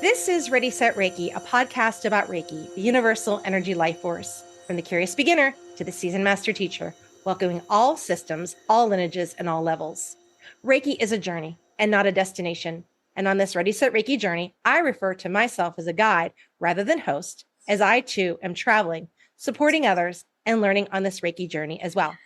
This is Ready, Set, Reiki, a podcast about Reiki, the universal energy life force. From the curious beginner to the seasoned master teacher, welcoming all systems, all lineages, and all levels. Reiki is a journey and not a destination. And on this Ready, Set, Reiki journey, I refer to myself as a guide rather than host, as I too am traveling, supporting others, and learning on this Reiki journey as well.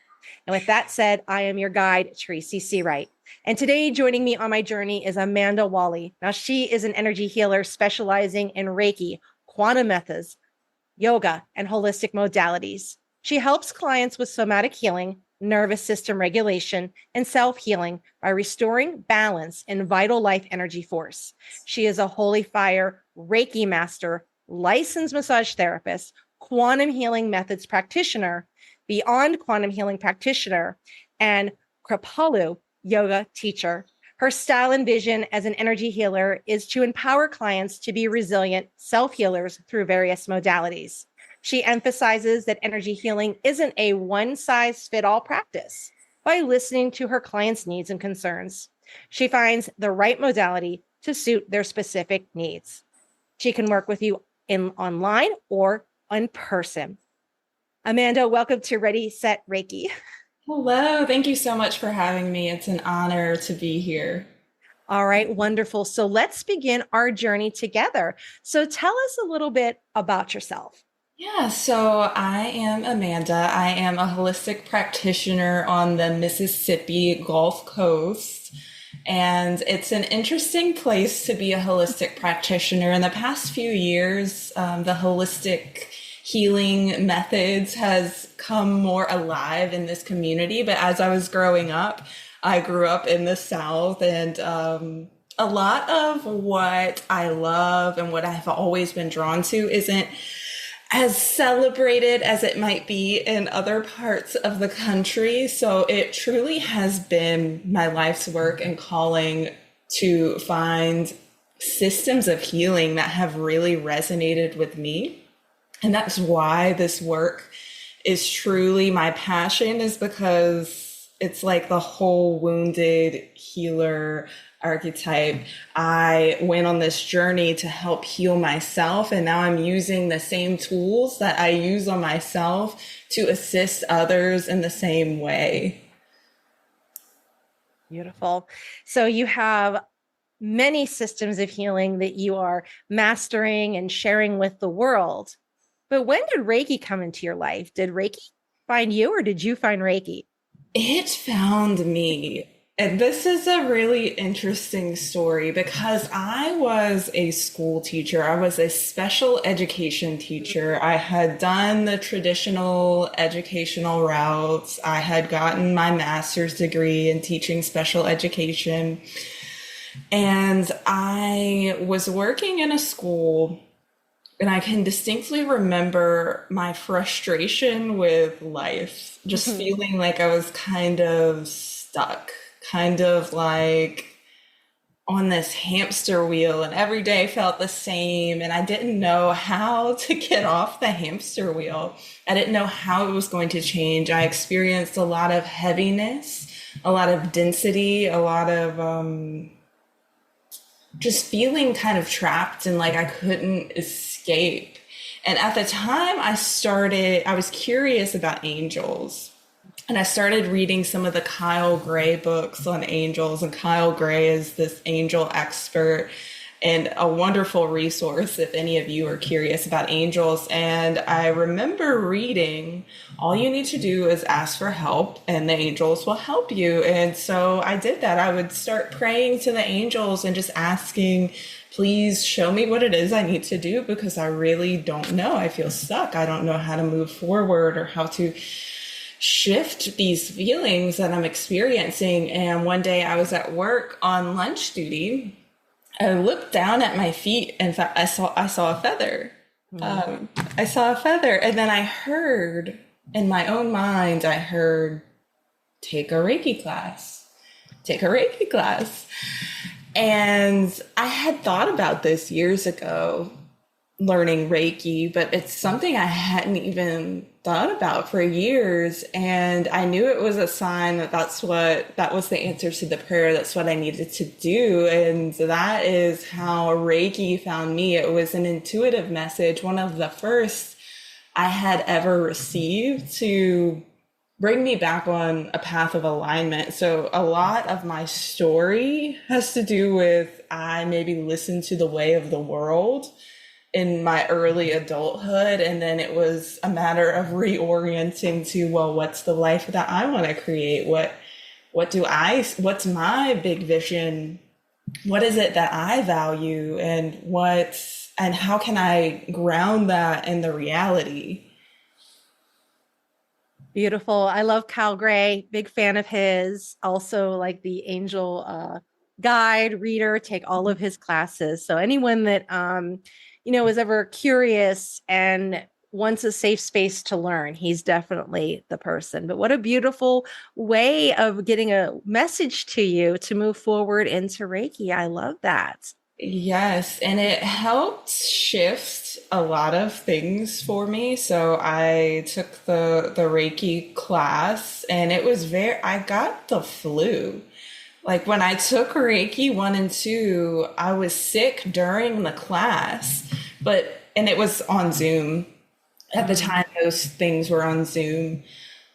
And with that said, I am your guide, Tracy C. Wright. And today, joining me on my journey is Amanda Walley. Now, she is an energy healer specializing in Reiki, quantum methods, yoga, and holistic modalities. She helps clients with somatic healing, nervous system regulation, and self-healing by restoring balance in vital life energy force. She is a holy fire Reiki master, licensed massage therapist, quantum healing methods practitioner, beyond quantum healing practitioner, and Kripalu yoga teacher. Her style and vision as an energy healer is to empower clients to be resilient self-healers through various modalities. She emphasizes that energy healing isn't a one-size-fits-all practice. By listening to her clients' needs and concerns, she finds the right modality to suit their specific needs. She can work with you online or in person. Amanda, welcome to Ready, Set, Reiki. Hello, thank you so much for having me. It's an honor to be here. All right, wonderful. So let's begin our journey together. So tell us a little bit about yourself. Yeah, so I am Amanda. I am a holistic practitioner on the Mississippi Gulf Coast. And it's an interesting place to be a holistic practitioner. In the past few years, the holistic healing methods has come more alive in this community. But as I was growing up, I grew up in the South, and a lot of what I love and what I've always been drawn to isn't as celebrated as it might be in other parts of the country. So it truly has been my life's work and calling to find systems of healing that have really resonated with me. And that's why this work is truly my passion, is because it's like the whole wounded healer archetype. I went on this journey to help heal myself, and now I'm using the same tools that I use on myself to assist others in the same way. Beautiful. So you have many systems of healing that you are mastering and sharing with the world. But when did Reiki come into your life? Did Reiki find you or did you find Reiki? It found me. And this is a really interesting story because I was a school teacher. I was a special education teacher. I had done the traditional educational routes. I had gotten my master's degree in teaching special education. And I was working in a school, and I can distinctly remember my frustration with life, just feeling like I was kind of stuck, kind of like on this hamster wheel, and every day felt the same. And I didn't know how to get off the hamster wheel. I didn't know how it was going to change. I experienced a lot of heaviness, a lot of density, a lot of just feeling kind of trapped and like I couldn't escape. And at the time I was curious about angels. And I started reading some of the Kyle Gray books on angels. And Kyle Gray is this angel expert and a wonderful resource if any of you are curious about angels. And I remember reading, all you need to do is ask for help and the angels will help you. And so I did that. I would start praying to the angels and just asking, please show me what it is I need to do, because I really don't know. I feel stuck. I don't know how to move forward or how to shift these feelings that I'm experiencing. And one day I was at work on lunch duty. I looked down at my feet. In fact, I saw a feather. I saw a feather, and then I heard in my own mind, I heard, take a Reiki class, take a Reiki class. And I had thought about this years ago, learning Reiki, but it's something I hadn't even thought about for years. And I knew it was a sign that that was the answer to the prayer. That's what I needed to do. And that is how Reiki found me. It was an intuitive message, one of the first I had ever received to bring me back on a path of alignment. So a lot of my story has to do with I maybe listened to the way of the world in my early adulthood, and then it was a matter of reorienting to, well, what's the life that I want to create? What's my big vision? What is it that I value, and how can I ground that in the reality? Beautiful. I love Cal Gray, big fan of his. Also, like the angel guide, reader, take all of his classes. So anyone that is ever curious and wants a safe space to learn, he's definitely the person. But what a beautiful way of getting a message to you to move forward into Reiki. I love that. Yes, and it helped shift a lot of things for me. So I took the Reiki class, and it was I got the flu. Like when I took Reiki 1 and 2, I was sick during the class, and it was on Zoom. At the time, those things were on Zoom.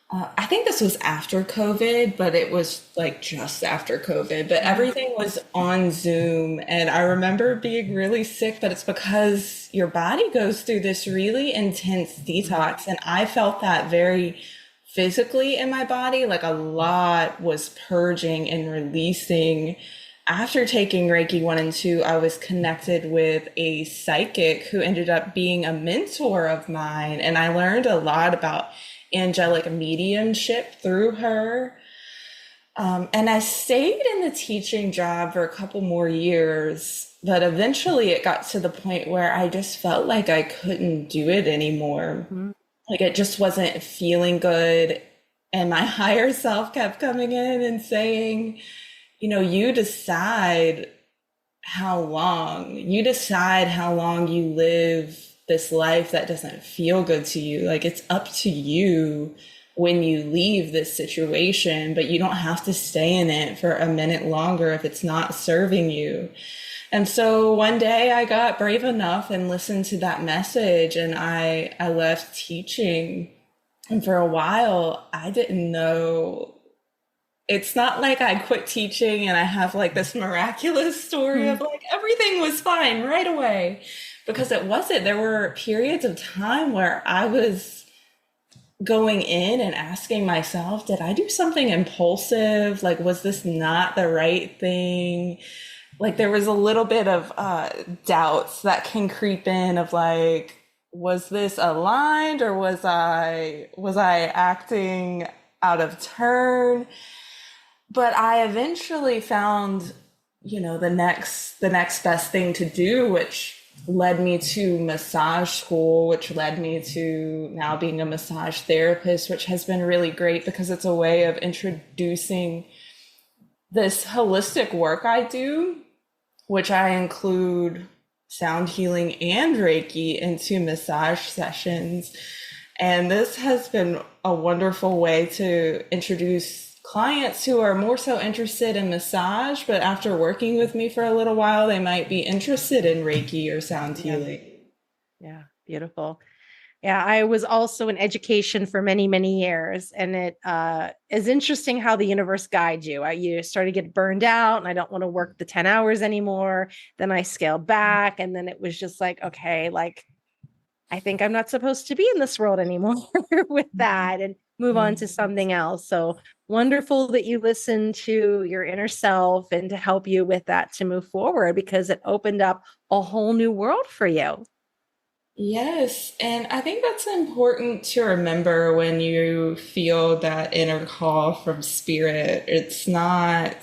I think this was after COVID, but it was like just after COVID, but everything was on Zoom. And I remember being really sick, but it's because your body goes through this really intense detox. And I felt that very physically in my body, like a lot was purging and releasing. After taking Reiki 1 and 2, I was connected with a psychic who ended up being a mentor of mine. And I learned a lot about angelic mediumship through her. And I stayed in the teaching job for a couple more years, but eventually it got to the point where I just felt like I couldn't do it anymore. Like it just wasn't feeling good. And my higher self kept coming in and saying, you decide you decide how long you live this life that doesn't feel good to you. Like it's up to you when you leave this situation, but you don't have to stay in it for a minute longer if it's not serving you. And so one day I got brave enough and listened to that message, and I left teaching. And for a while, I didn't know. It's not like I quit teaching and I have like this miraculous story of like everything was fine right away, because it wasn't. There were periods of time where I was going in and asking myself, did I do something impulsive? Like, was this not the right thing? Like there was a little bit of doubts that can creep in of like, was this aligned, or was I acting out of turn? But I eventually found, the next best thing to do, which led me to massage school, which led me to now being a massage therapist, which has been really great because it's a way of introducing this holistic work I do, which I include sound healing and Reiki into massage sessions. And this has been a wonderful way to introduce clients who are more so interested in massage, but after working with me for a little while, they might be interested in Reiki or sound healing. Yeah, beautiful. Yeah, I was also in education for many, many years, and it is interesting how the universe guides you. You start to get burned out, and I don't want to work the 10 hours anymore. Then I scaled back, and then it was just like, okay, like I think I'm not supposed to be in this world anymore with that, and move on to something else. So wonderful that you listen to your inner self and to help you with that to move forward, because it opened up a whole new world for you. Yes, and I think that's important to remember when you feel that inner call from spirit. It's not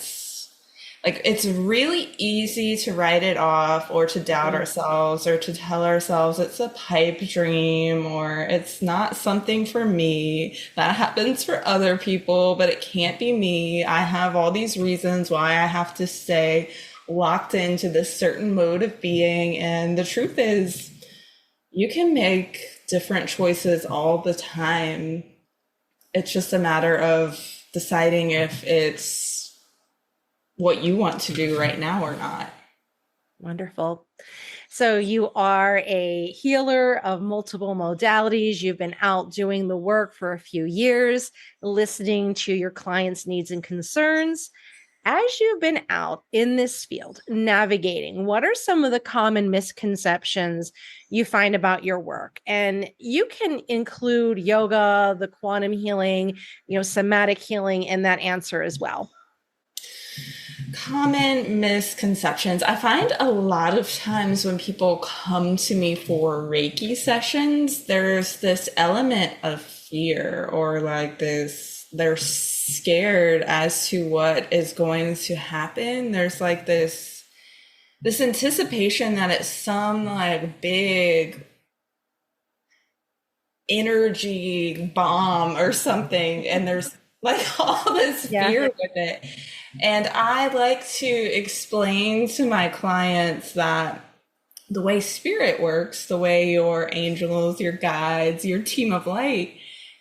like it's really easy to write it off or to doubt ourselves or to tell ourselves it's a pipe dream or it's not something for me. That happens for other people, but it can't be me. I have all these reasons why I have to stay locked into this certain mode of being. And the truth is, You can make different choices all the time. It's just a matter of deciding if it's what you want to do right now or not. Wonderful. So you are a healer of multiple modalities. You've been out doing the work for a few years, listening to your clients' needs and concerns. As you've been out in this field, navigating, what are some of the common misconceptions you find about your work? And you can include yoga, the quantum healing, somatic healing in that answer as well. Common misconceptions. I find a lot of times when people come to me for Reiki sessions, there's this element of fear or like this, they're scared as to what is going to happen. There's like this anticipation that it's some like big energy bomb or something, and there's like all this fear with it. And I like to explain to my clients that the way spirit works, the way your angels, your guides, your team of light,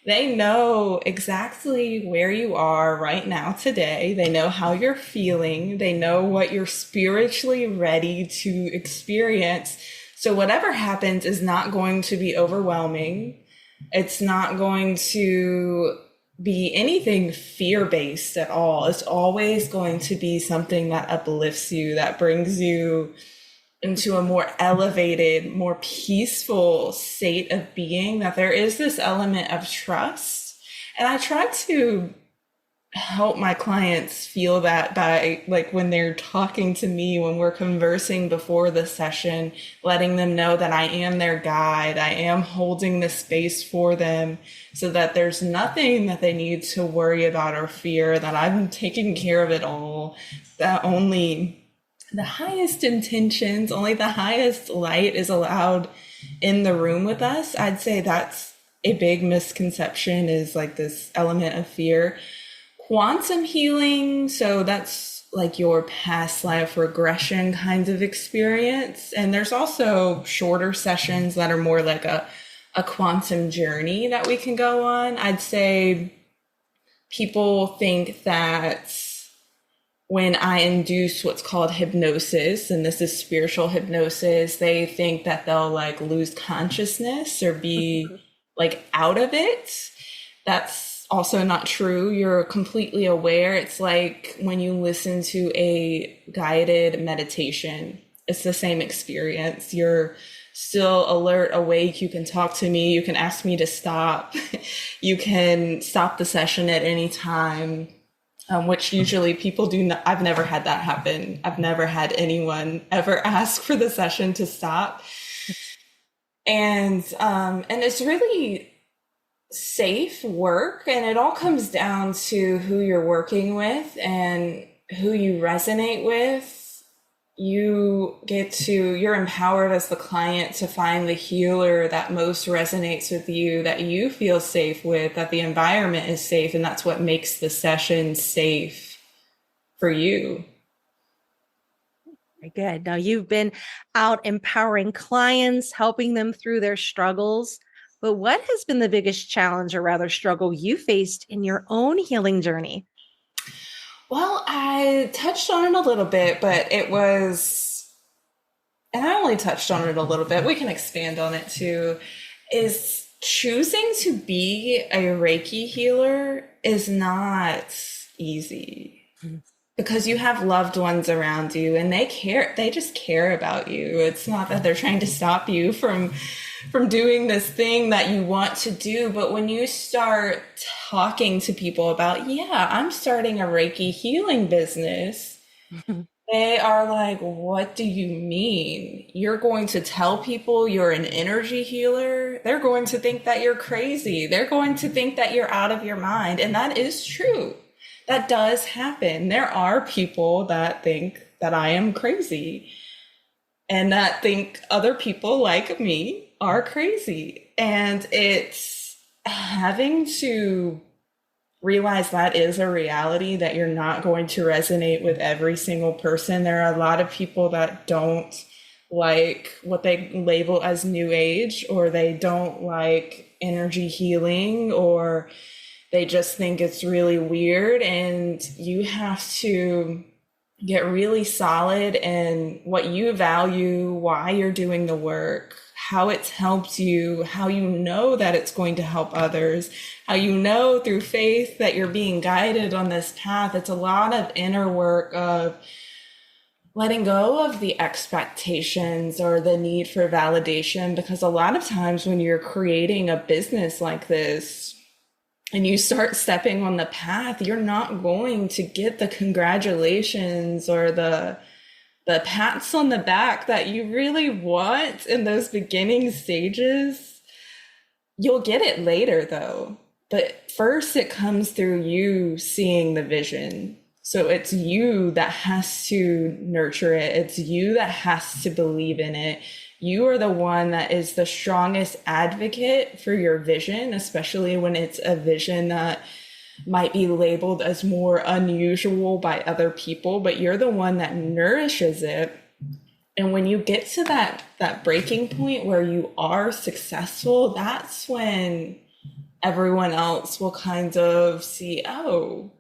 they know exactly where you are right now today. They know how you're feeling. They know what you're spiritually ready to experience. So whatever happens is not going to be overwhelming. It's not going to be anything fear-based at all. It's always going to be something that uplifts you, that brings you into a more elevated, more peaceful state of being, that there is this element of trust. And I try to help my clients feel that by like when they're talking to me, when we're conversing before the session, letting them know that I am their guide. I am holding the space for them so that there's nothing that they need to worry about or fear, that I'm taking care of it all, that only the highest intentions, only the highest light is allowed in the room with us. I'd say that's a big misconception, is like this element of fear. Quantum healing, so that's like your past life regression kind of experience. And there's also shorter sessions that are more like a quantum journey that we can go on. I'd say people think that when I induce what's called hypnosis, and this is spiritual hypnosis, they think that they'll like lose consciousness or be like out of it. That's also not true. You're completely aware. It's like when you listen to a guided meditation, it's the same experience. You're still alert, awake. You can talk to me. You can ask me to stop. You can stop the session at any time. Which usually people do not. I've never had that happen. I've never had anyone ever ask for the session to stop. And it's really safe work, and it all comes down to who you're working with and who you resonate with. You're empowered as the client to find the healer that most resonates with you, that you feel safe with, that the environment is safe, and that's what makes the session safe for you. Very good. Now you've been out empowering clients, helping them through their struggles. But what has been the biggest challenge, or rather struggle, you faced in your own healing journey? Well, I touched on it a little bit, but and I only touched on it a little bit, we can expand on it too, is choosing to be a Reiki healer is not easy. Because you have loved ones around you and they just care about you. It's not that they're trying to stop you from doing this thing that you want to do. But when you start talking to people about, yeah, I'm starting a Reiki healing business, they are like, what do you mean? You're going to tell people you're an energy healer? They're going to think that you're crazy. They're going to think that you're out of your mind. And that is true. That does happen. There are people that think that I am crazy and that think other people like me are crazy. And it's having to realize that is a reality, that you're not going to resonate with every single person. There are a lot of people that don't like what they label as new age, or they don't like energy healing, or they just think it's really weird. And you have to get really solid in what you value, why you're doing the work, how it's helped you, how you know that it's going to help others, how you know through faith that you're being guided on this path. It's a lot of inner work of letting go of the expectations or the need for validation, because a lot of times when you're creating a business like this and you start stepping on the path, you're not going to get the congratulations or the pats on the back that you really want in those beginning stages. You'll get it later though. But first it comes through you seeing the vision. So it's you that has to nurture it. It's you that has to believe in it. You are the one that is the strongest advocate for your vision, especially when it's a vision that might be labeled as more unusual by other people, but you're the one that nourishes it. And when you get to that breaking point where you are successful, that's when everyone else will kind of see, oh,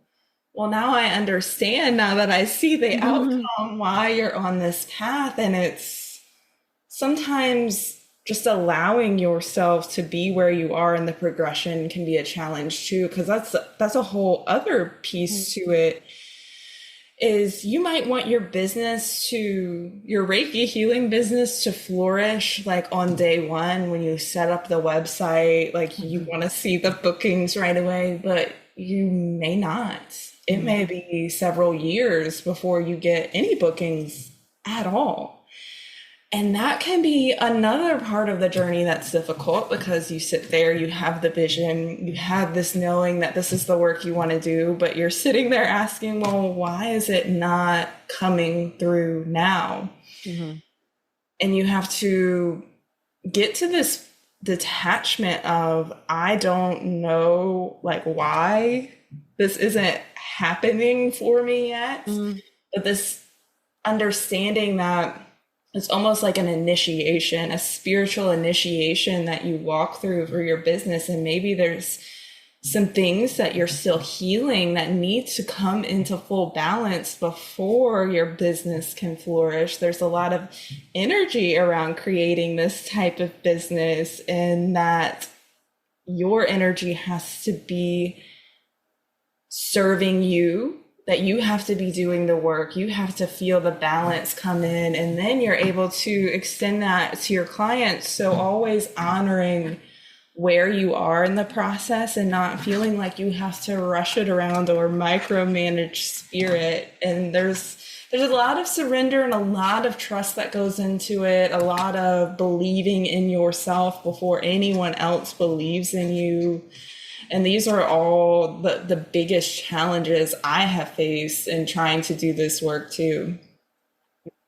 well, now I understand, now that I see the outcome, why you're on this path. And it's sometimes just allowing yourself to be where you are in the progression can be a challenge too, because that's a whole other piece to it. Is you might want your Reiki healing business to flourish like on day one when you set up the website, like you want to see the bookings right away, but you may not. It may be several years before you get any bookings at all. And that can be another part of the journey that's difficult, because you sit there, you have the vision, you have this knowing that this is the work you want to do, but you're sitting there asking, well, why is it not coming through now? And you have to get to this detachment of, I don't know like why this isn't happening for me yet, but this understanding that it's almost like an initiation, a spiritual initiation that you walk through for your business. And maybe there's some things that you're still healing that need to come into full balance before your business can flourish. There's a lot of energy around creating this type of business, and that your energy has to be serving you, that you have to be doing the work. You have to feel the balance come in, and then you're able to extend that to your clients. So always honoring where you are in the process and not feeling like you have to rush it around or micromanage spirit. And there's a lot of surrender and a lot of trust that goes into it, a lot of believing in yourself before anyone else believes in you. And these are all the biggest challenges I have faced in trying to do this work too.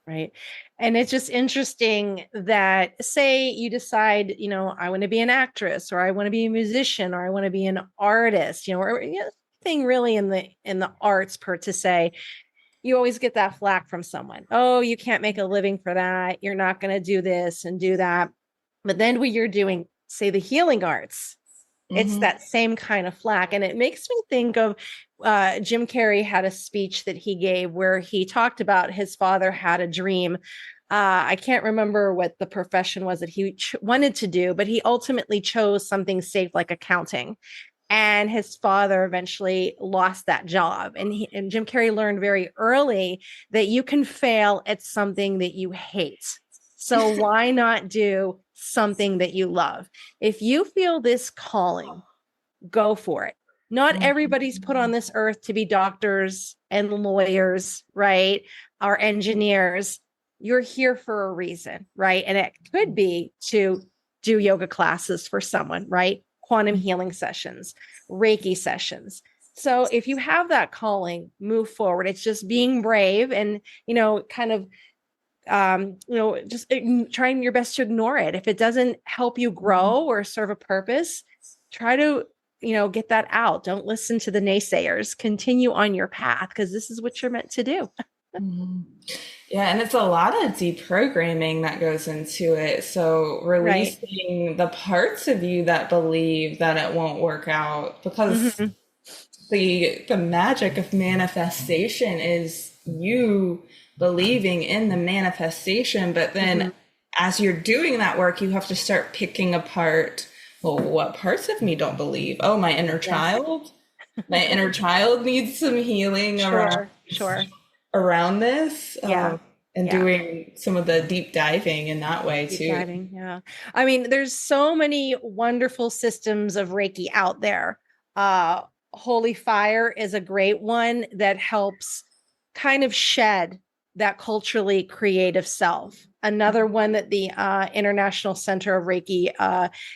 Right. And it's just interesting that, say you decide, I want to be an actress, or I want to be a musician, or I want to be an artist, or anything really in the arts per to say, you always get that flack from someone. Oh, you can't make a living for that. You're not going to do this and do that. But then when you're doing, say, the healing arts, it's that same kind of flack. And it makes me think of Jim Carrey had a speech that he gave where he talked about his father had a dream. I can't remember what the profession was that he wanted to do, but he ultimately chose something safe like accounting. And his father eventually lost that job. And Jim Carrey learned very early that you can fail at something that you hate. So why not do something that you love? If you feel this calling, go for it. Not everybody's put on this earth to be doctors and lawyers, right? Or engineers. You're here for a reason, right? And it could be to do yoga classes for someone, right? Quantum healing sessions, Reiki sessions. So if you have that calling, move forward. It's just being brave and, kind of just trying your best to ignore it. If it doesn't help you grow or serve a purpose, try to, get that out. Don't listen to the naysayers. Continue on your path, because this is what you're meant to do. Yeah, and it's a lot of deprogramming that goes into it. So Right. releasing the parts of you that believe that it won't work out, because Hmm. the magic of manifestation is you believing in the manifestation, but then Hmm. as you're doing that work, you have to start picking apart, well, what parts of me don't believe? Oh, my inner Yes. child. My inner child needs some healing Sure. Sure. around this, Yeah. and Yeah. doing some of the deep diving in that way Deep too. diving. Yeah. I mean, there's so many wonderful systems of Reiki out there. Uh, Holy Fire is a great one that helps kind of shed that culturally creative self. Another one that the International Center of Reiki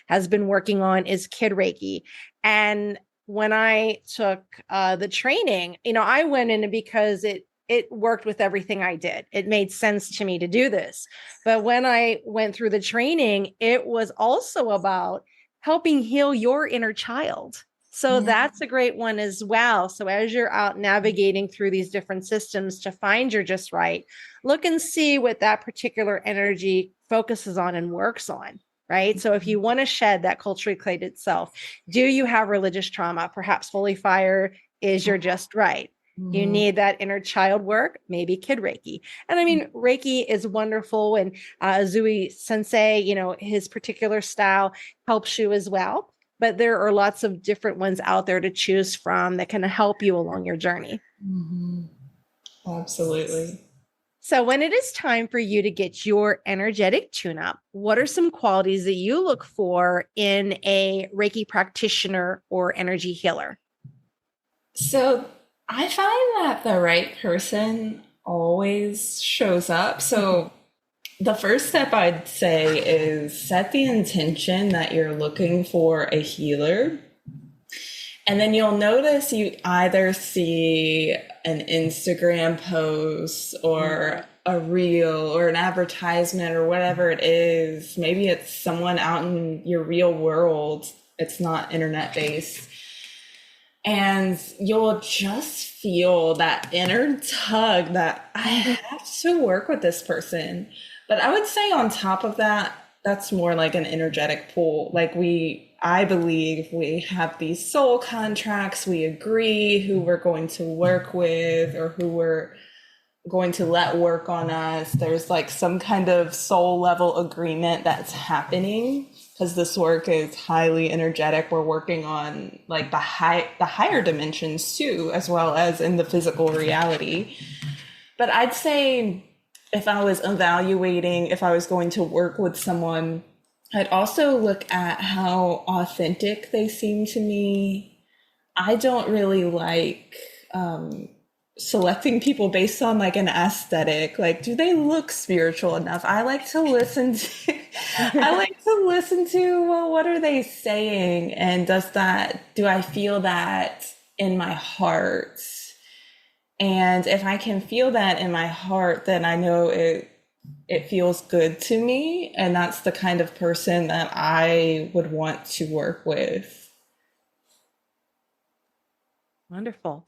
has been working on is Kid Reiki. And when I took the training, I went in because it worked with everything I did. It made sense to me to do this. But when I went through the training, it was also about helping heal your inner child. So Yeah. that's a great one as well. So as you're out navigating through these different systems to find your just right, look and see what that particular energy focuses on and works on. Right. So if you want to shed that culturally created self, do you have religious trauma? Perhaps Holy Fire is your just right. You Mhm. need that inner child work, maybe Kid Reiki. And I mean, Reiki is wonderful. And Zui Sensei, his particular style helps you as well. But there are lots of different ones out there to choose from that can help you along your journey. Absolutely. So, when it is time for you to get your energetic tune up, what are some qualities that you look for in a Reiki practitioner or energy healer? So I find that the right person always shows up. So the first step I'd say is set the intention that you're looking for a healer. And then you'll notice you either see an Instagram post or a reel or an advertisement or whatever it is. Maybe it's someone out in your real world. It's not internet based. And you'll just feel that inner tug that I have to work with this person. But I would say on top of that, that's more like an energetic pull. Like I believe we have these soul contracts. We agree who we're going to work with or who we're going to let work on us. There's like some kind of soul level agreement that's happening because this work is highly energetic. We're working on like the higher dimensions too, as well as in the physical reality. But I'd say if I was evaluating if I was going to work with someone, I'd also look at how authentic they seem to me. I don't really like selecting people based on like an aesthetic. Like, do they look spiritual enough? I like to listen to I like to listen to, well, what are they saying? And do I feel that in my heart? And if I can feel that in my heart, then I know it feels good to me. And that's the kind of person that I would want to work with. Wonderful.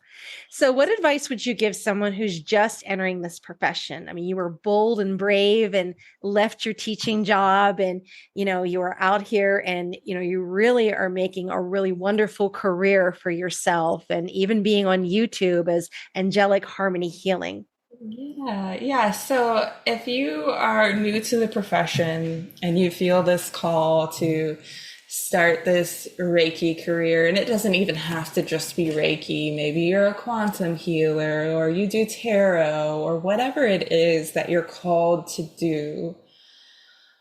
So, what advice would you give someone who's just entering this profession? I mean, you were bold and brave and left your teaching job, and you are out here, and you really are making a really wonderful career for yourself, and even being on YouTube as Angelic Harmony Healing. Yeah, yeah. So if you are new to the profession and you feel this call to start this Reiki career, and it doesn't even have to just be Reiki, maybe you're a quantum healer or you do tarot or whatever it is that you're called to do,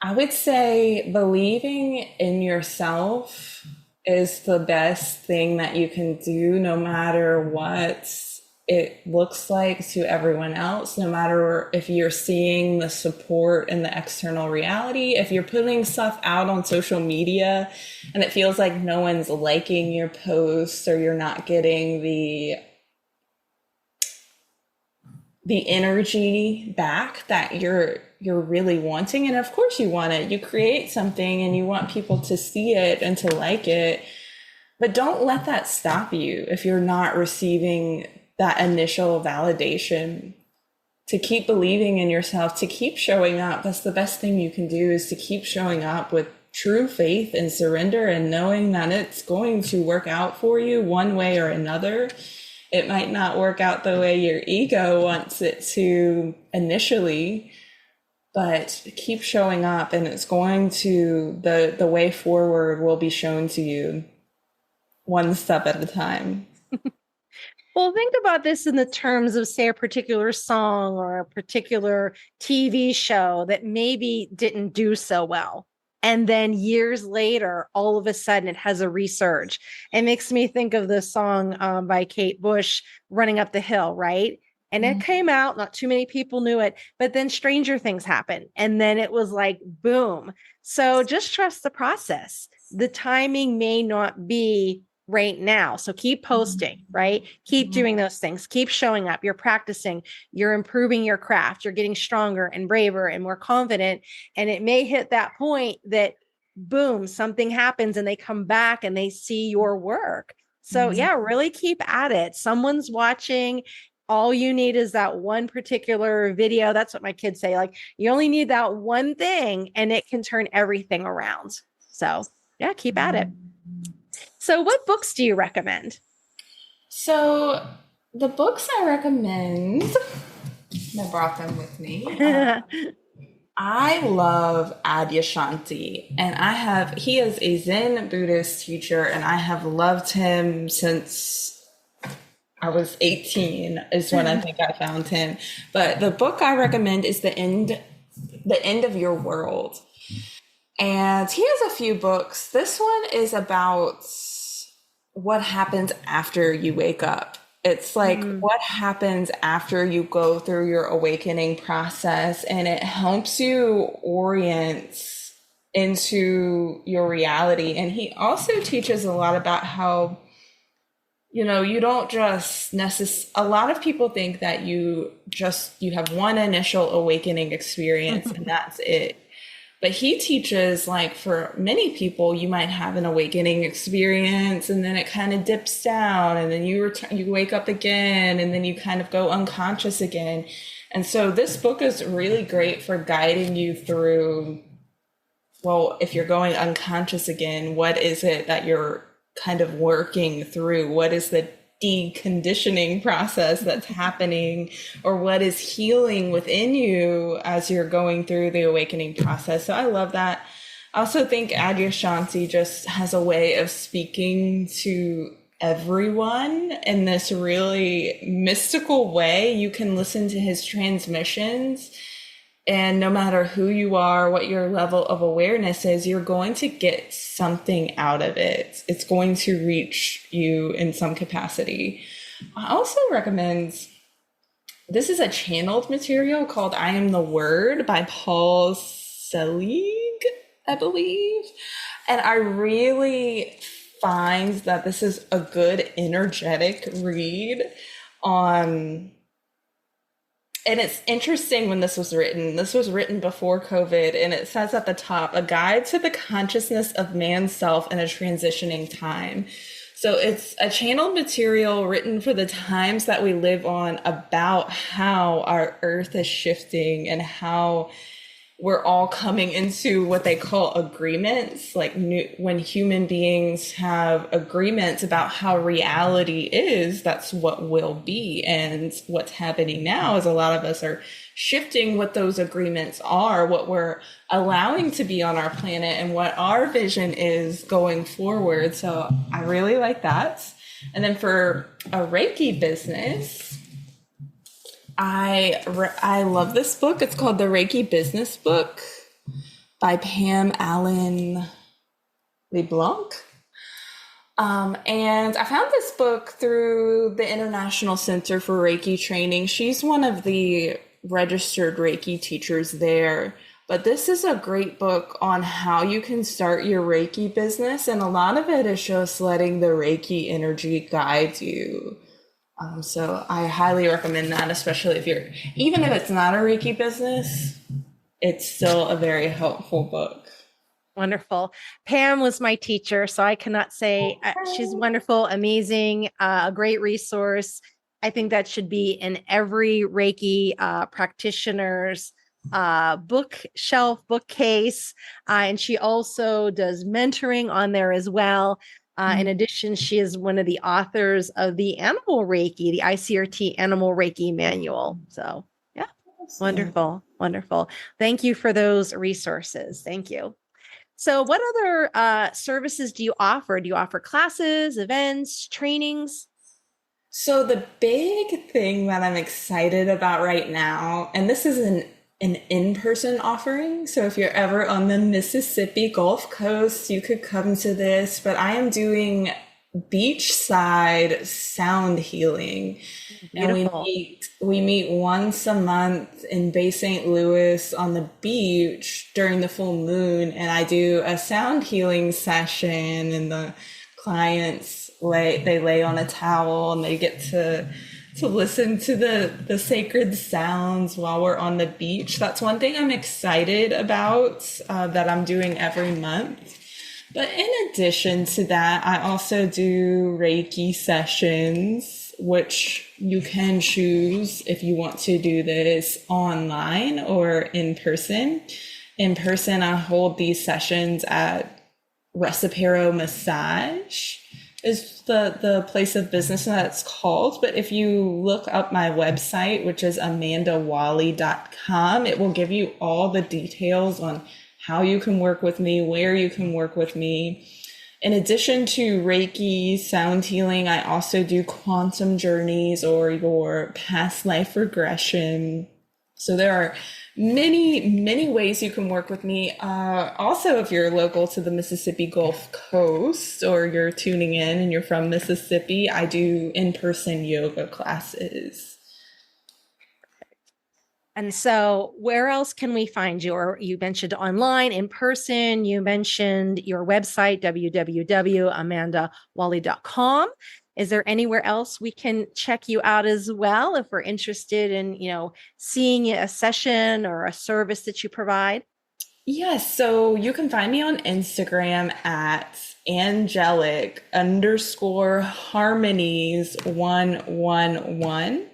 I would say believing in yourself is the best thing that you can do, no matter what it looks like to everyone else, no matter if you're seeing the support in the external reality, if you're putting stuff out on social media and it feels like no one's liking your posts or you're not getting the energy back that you're really wanting. And of course you want it. You create something and you want people to see it and to like it, but don't let that stop you if you're not receiving that initial validation. to keep believing in yourself, to keep showing up. That's the best thing you can do, is to keep showing up with true faith and surrender and knowing that it's going to work out for you one way or another. It might not work out the way your ego wants it to initially, but keep showing up, and it's going to, the way forward will be shown to you one step at a time. Well, think about this in the terms of, say, a particular song or a particular TV show that maybe didn't do so well. And then years later, all of a sudden, it has a resurge. It makes me think of the song by Kate Bush, Running Up the Hill, right? And it came out, not too many people knew it, but then Stranger Things happened. And then it was like, boom. So just trust the process. The timing may not be right now. So keep posting, right? Keep doing those things. Keep showing up. You're practicing. You're improving your craft. You're getting stronger and braver and more confident. And it may hit that point that, boom, something happens and they come back and they see your work. So yeah, really keep at it. Someone's watching. All you need is that one particular video. That's what my kids say. Like, you only need that one thing and it can turn everything around. So yeah, keep at it. So what books do you recommend? So the books I recommend, I brought them with me. I love Adyashanti, and he is a Zen Buddhist teacher, and I have loved him since I was 18 is when I think I found him. But the book I recommend is The End of Your World. And he has a few books. This one is about what happens after you wake up. It's like what happens after you go through your awakening process, and it helps you orient into your reality. And he also teaches a lot about how, you don't just a lot of people think that you have one initial awakening experience and that's it. But he teaches, like, for many people, you might have an awakening experience and then it kind of dips down and then you wake up again and then you kind of go unconscious again. And so this book is really great for guiding you through, well, if you're going unconscious again, what is it that you're kind of working through? What is the deconditioning process that's happening, or what is healing within you as you're going through the awakening process? So I love that. I also think Adyashanti just has a way of speaking to everyone in this really mystical way. You can listen to his transmissions, and no matter who you are, what your level of awareness is, you're going to get something out of it. It's going to reach you in some capacity. I also recommend, this is a channeled material called I Am the Word by Paul Selig, I believe. And I really find that this is a good energetic read on. And it's interesting when this was written. This was written before COVID, and it says at the top, a guide to the consciousness of man's self in a transitioning time. So it's a channeled material written for the times that we live on, about how our earth is shifting and how we're all coming into what they call agreements, like when human beings have agreements about how reality is, that's what will be. And what's happening now is a lot of us are shifting what those agreements are, what we're allowing to be on our planet, and what our vision is going forward. So I really like that. And then for a Reiki business, I love this book. It's called The Reiki Business Book by Pam Allen LeBlanc. And I found this book through the International Center for Reiki Training. She's one of the registered Reiki teachers there. But this is a great book on how you can start your Reiki business. And a lot of it is just letting the Reiki energy guide you. So I highly recommend that, especially even if it's not a Reiki business, it's still a very helpful book. Wonderful. Pam was my teacher, so I cannot say she's wonderful, amazing, a great resource. I think that should be in every Reiki practitioner's bookshelf, bookcase. And she also does mentoring on there as well. In addition, she is one of the authors of the Animal Reiki, the ICRT Animal Reiki Manual. So, yeah, Awesome. wonderful, wonderful. Thank you for those resources. Thank you. So, what other services do you offer? Do you offer classes, events, trainings? So the big thing that I'm excited about right now, and this is an in-person offering. So if you're ever on the Mississippi Gulf Coast, you could come to this, but I am doing beachside sound healing. And Beautiful. we meet once a month in Bay St. Louis on the beach during the full moon, and I do a sound healing session, and the clients lay on a towel and they get to listen to the sacred sounds while we're on the beach. That's one thing I'm excited about, that I'm doing every month. But in addition to that, I also do Reiki sessions, which you can choose if you want to do this online or in person. In person, I hold these sessions at Recipero Massage is the place of business that it's called. But if you look up my website, which is amandawalley.com, it will give you all the details on how you can work with me, where you can work with me. In addition to Reiki, sound healing, I also do quantum journeys or your past life regression. So there are many ways you can work with me. Also, if you're local to the Mississippi Gulf Coast or you're tuning in and you're from Mississippi, I do in-person yoga classes. And so, where else can we find you? Or you mentioned online, in person, you mentioned your website, www.amandawalley.com. Is there anywhere else we can check you out as well if we're interested in, seeing a session or a service that you provide? Yes, so you can find me on Instagram at angelic underscore harmonies 111.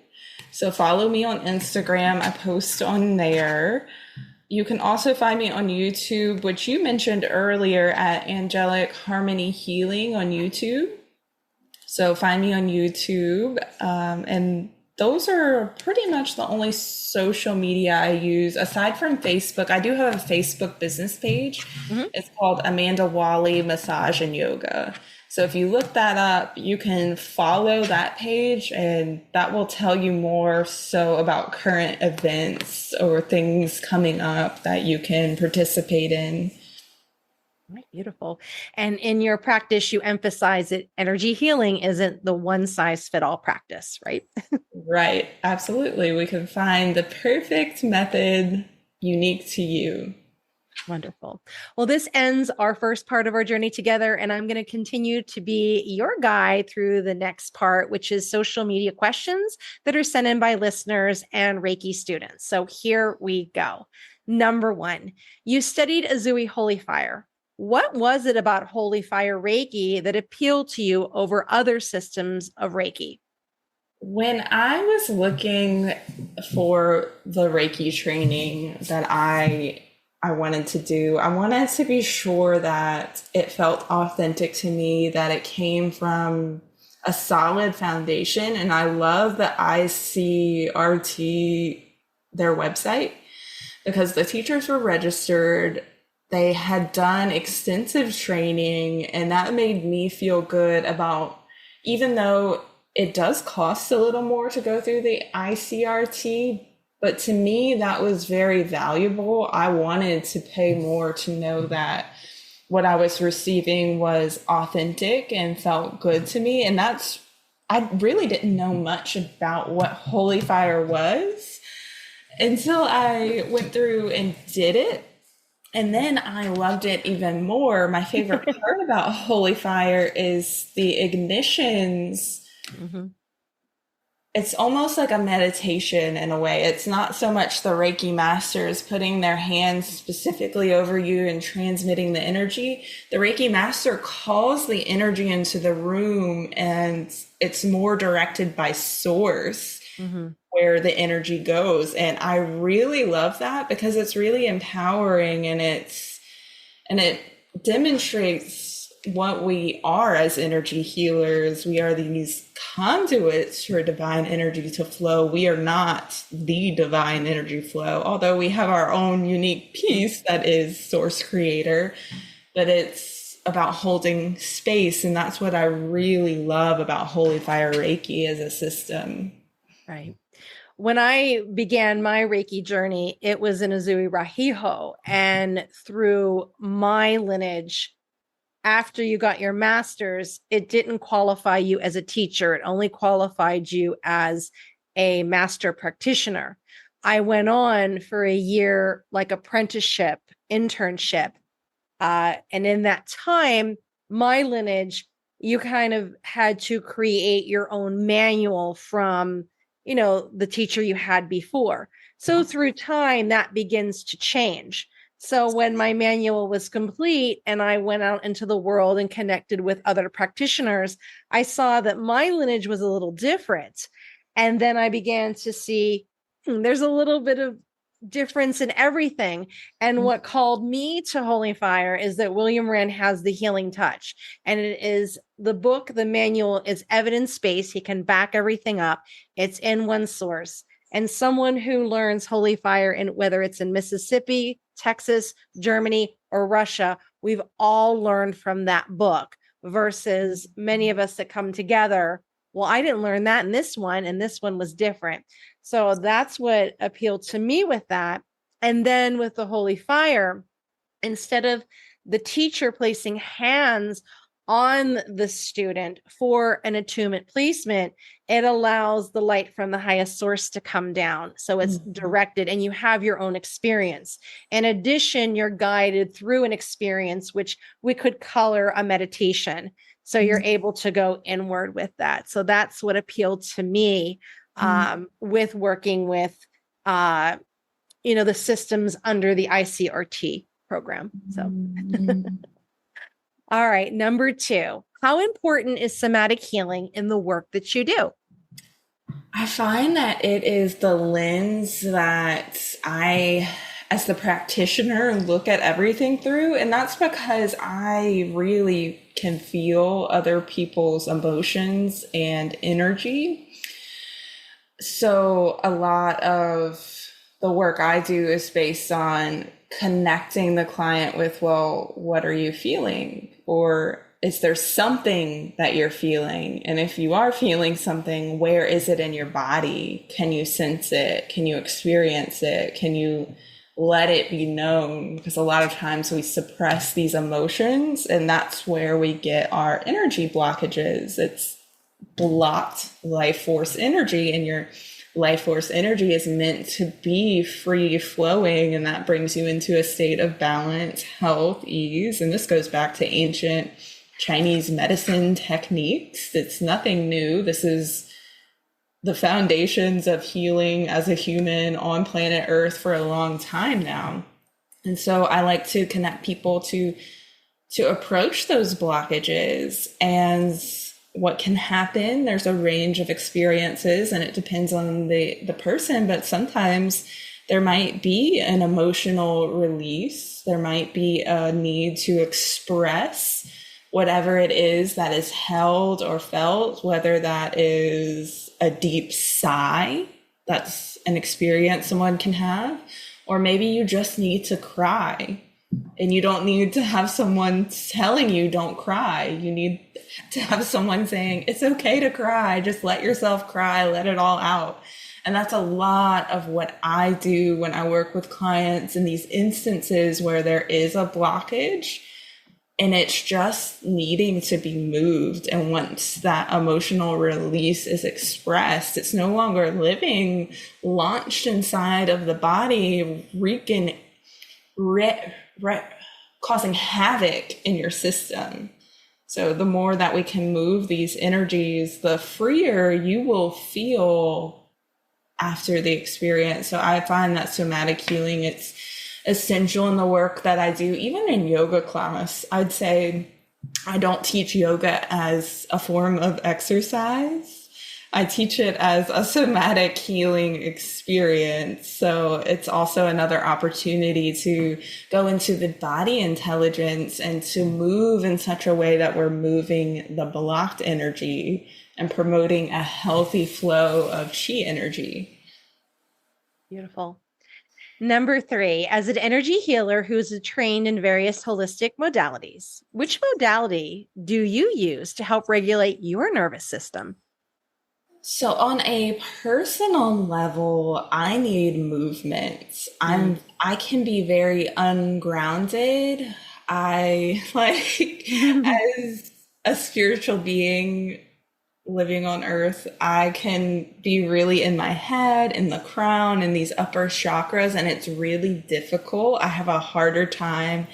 So follow me on Instagram. I post on there. You can also find me on YouTube, which you mentioned earlier, at Angelic Harmony Healing on YouTube. So find me on YouTube. And those are pretty much the only social media I use aside from Facebook. I do have a Facebook business page. Mhm. It's called Amanda Walley Massage and Yoga. So if you look that up, you can follow that page and that will tell you more so about current events or things coming up that you can participate in. Right, beautiful. And in your practice, you emphasize that energy healing isn't the one size fit all practice, right? Right, absolutely. We can find the perfect method unique to you. Wonderful. Well, this ends our first part of our journey together, and I'm going to continue to be your guide through the next part, which is social media questions that are sent in by listeners and Reiki students. So here we go. Number one, you studied Azui Holy Fire. What was it about Holy Fire Reiki that appealed to you over other systems of Reiki? When I was looking for the Reiki training that I wanted to do, I wanted to be sure that it felt authentic to me, that it came from a solid foundation. And I love the ICRT, their website, because the teachers were registered. They had done extensive training, and that made me feel good about, even though it does cost a little more to go through the ICRT, but to me, that was very valuable. I wanted to pay more to know that what I was receiving was authentic and felt good to me. And I really didn't know much about what Holy Fire was until I went through and did it. And then I loved it even more. My favorite part about Holy Fire is the ignitions. Mm-hmm. it's almost like a meditation in a way. It's not so much the Reiki masters putting their hands specifically over you and transmitting the energy. The Reiki master calls the energy into the room, and it's more directed by source Mm-hmm. where the energy goes. And I really love that because it's really empowering, and it demonstrates what we are as energy healers. We are these conduits for divine energy to flow. We are not the divine energy flow, although we have our own unique piece that is source creator, but it's about holding space. And that's what I really love about Holy Fire Reiki as a system. Right. When I began my Reiki journey, it was in Azui Rahiho. And through my lineage, after you got your master's, it didn't qualify you as a teacher. It only qualified you as a master practitioner. I went on for a year, like apprenticeship, internship. And in that time, my lineage, you kind of had to create your own manual from, the teacher you had before. So through time, that begins to change. So when my manual was complete and I went out into the world and connected with other practitioners, I saw that my lineage was a little different. And then I began to see there's a little bit of difference in everything. And what called me to Holy Fire is that William Wren has the healing touch. And it is the book, the manual is evidence-based. He can back everything up. It's in one source. And someone who learns Holy Fire, in whether it's in Mississippi, Texas, Germany, or Russia, we've all learned from that book versus many of us that come together. Well, I didn't learn that in this one, and this one was different. So that's what appealed to me with that. And then with the Holy Fire, instead of the teacher placing hands on the student for an attunement placement, it allows the light from the highest source to come down. So it's directed and you have your own experience. In addition, you're guided through an experience, which we could color a meditation. So you're able to go inward with that. So that's what appealed to me with working with, the systems under the ICRT program. So, all right. Number 2, how important is somatic healing in the work that you do? I find that it is the lens that I, as the practitioner, look at everything through. And that's because I really can feel other people's emotions and energy. So a lot of the work I do is based on connecting the client with, well, what are you feeling? Or is there something that you're feeling? And if you are feeling something, where is it in your body? Can you sense it? Can you experience it? Can you let it be known? Because a lot of times we suppress these emotions, and that's where we get our energy blockages. It's blocked life force energy, and your life force energy is meant to be free flowing, and that brings you into a state of balance, health, ease. And this goes back to ancient Chinese medicine techniques. It's nothing new. This is the foundations of healing as a human on planet Earth for a long time now. And so I like to connect people to approach those blockages. And what can happen, there's a range of experiences and it depends on the person, but sometimes there might be an emotional release. There might be a need to express whatever it is that is held or felt, whether that is a deep sigh, that's an experience someone can have, or maybe you just need to cry. And you don't need to have someone telling you don't cry. You need to have someone saying, it's okay to cry. Just let yourself cry, let it all out. And that's a lot of what I do when I work with clients in these instances where there is a blockage and it's just needing to be moved. And once that emotional release is expressed, it's no longer living launched inside of the body, causing havoc in your system. So the more that we can move these energies, the freer you will feel after the experience. So I find that somatic healing, it's essential in the work that I do, even in yoga class. I'd say I don't teach yoga as a form of exercise. I teach it as a somatic healing experience. So it's also another opportunity to go into the body intelligence and to move in such a way that we're moving the blocked energy and promoting a healthy flow of chi energy. Beautiful. Number 3, as an energy healer who's trained in various holistic modalities, which modality do you use to help regulate your nervous system? So on a personal level, I need movement. I can be very ungrounded. I like as a spiritual being living on earth, I can be really in my head, in the crown, in these upper chakras, and it's really difficult. I have a harder time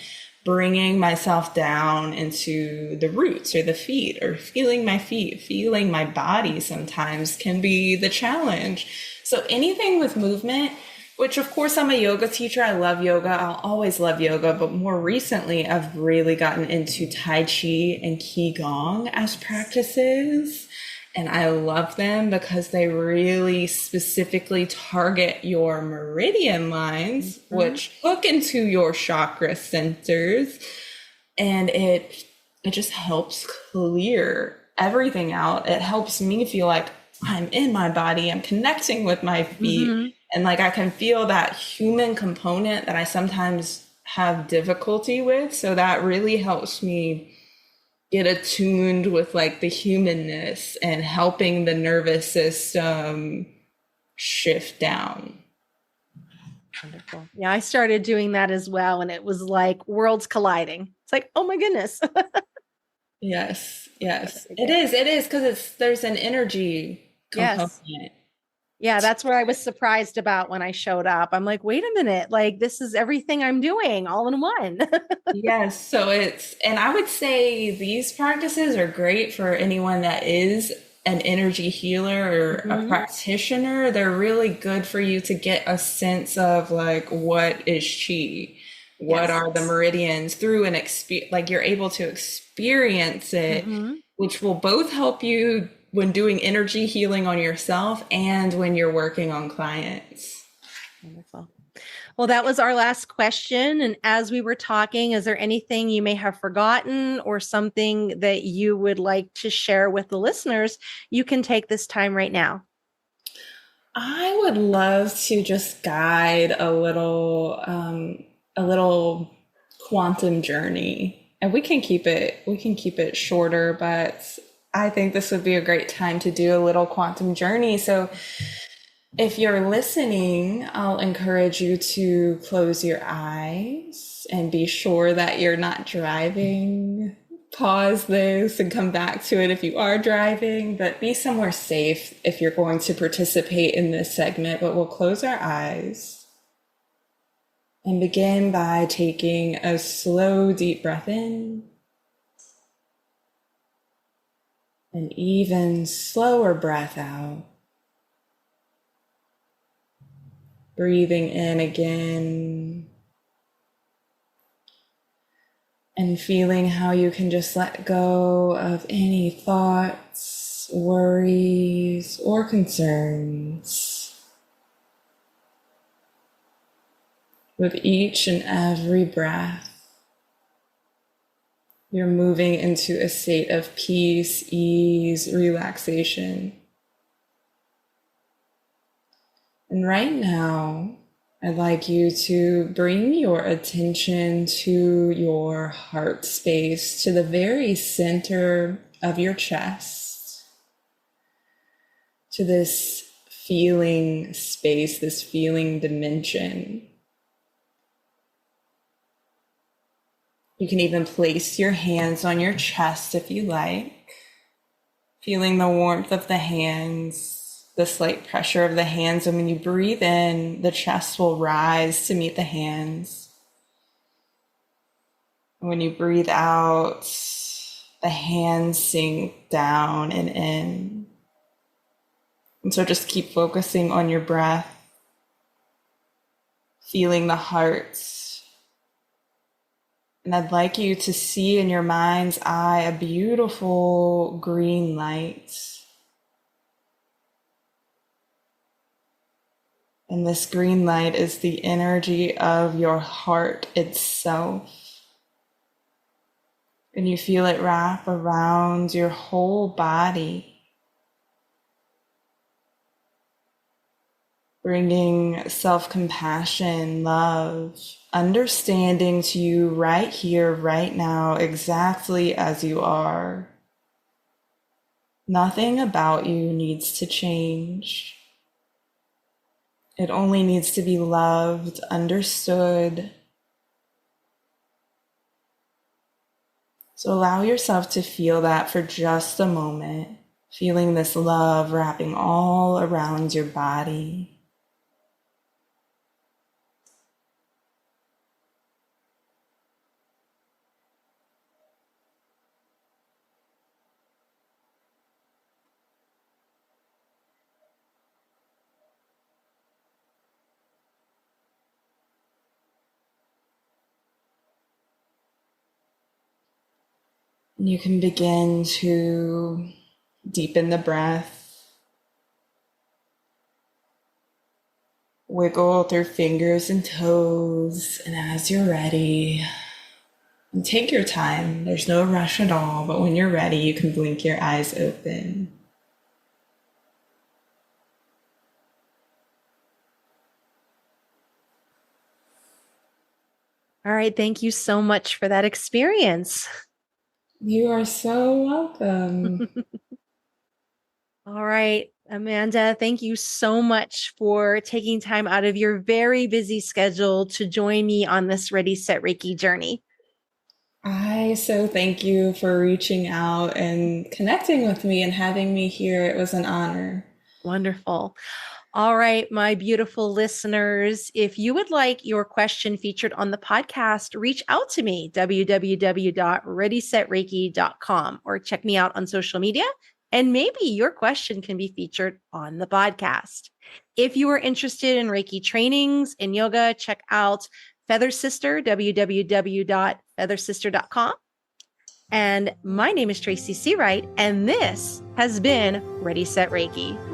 bringing myself down into the roots or the feet, or feeling my feet, feeling my body sometimes can be the challenge. So anything with movement, which of course I'm a yoga teacher. I love yoga. I'll always love yoga. But more recently, I've really gotten into Tai Chi and Qigong as practices. And I love them because they really specifically target your meridian lines, which hook into your chakra centers. And it just helps clear everything out. It helps me feel like I'm in my body, I'm connecting with my feet, and like I can feel that human component that I sometimes have difficulty with. So that really helps me get attuned with like the humanness and helping the nervous system shift down. Wonderful. Yeah, I started doing that as well. And it was like worlds colliding. It's like, oh my goodness. Yes, yes. It is. It is because there's an energy Yes. component. Yeah, that's what I was surprised about when I showed up. I'm like, wait a minute, like this is everything I'm doing all in one. Yes, so and I would say these practices are great for anyone that is an energy healer or a practitioner. They're really good for you to get a sense of like, what is chi? What are the meridians through an experience? Like you're able to experience it, which will both help you when doing energy healing on yourself and when you're working on clients. Wonderful. Well, that was our last question. And as we were talking, is there anything you may have forgotten or something that you would like to share with the listeners? You can take this time right now. I would love to just guide a little quantum journey, and we can keep it shorter, but I think this would be a great time to do a little quantum journey. So if you're listening, I'll encourage you to close your eyes and be sure that you're not driving. Pause this and come back to it if you are driving, but be somewhere safe if you're going to participate in this segment. But we'll close our eyes and begin by taking a slow, deep breath in, an even slower breath out. Breathing in again and feeling how you can just let go of any thoughts, worries, or concerns. With each and every breath, you're moving into a state of peace, ease, relaxation. And right now, I'd like you to bring your attention to your heart space, to the very center of your chest, to this feeling space, this feeling dimension. You can even place your hands on your chest if you like, feeling the warmth of the hands, the slight pressure of the hands. And when you breathe in, the chest will rise to meet the hands. When you breathe out, the hands sink down and in. And so just keep focusing on your breath, feeling the heart. And I'd like you to see in your mind's eye a beautiful green light. And this green light is the energy of your heart itself. And you feel it wrap around your whole body, bringing self-compassion, love, understanding to you right here, right now, exactly as you are. Nothing about you needs to change. It only needs to be loved, understood. So allow yourself to feel that for just a moment, feeling this love wrapping all around your body. You can begin to deepen the breath, wiggle through fingers and toes, and as you're ready, and take your time. There's no rush at all, but when you're ready, you can blink your eyes open. All right. Thank you so much for that experience. You are so welcome. All right, Amanda, thank you so much for taking time out of your very busy schedule to join me on this Ready, Set, Reiki journey. I so thank you for reaching out and connecting with me and having me here. It was an honor. Wonderful. All right, my beautiful listeners, if you would like your question featured on the podcast, reach out to me, www.readysetreiki.com, or check me out on social media, and maybe your question can be featured on the podcast. If you are interested in Reiki trainings and yoga, check out Feather Sister, www.feathersister.com. And my name is Tracy Seawright, and this has been Ready, Set, Reiki.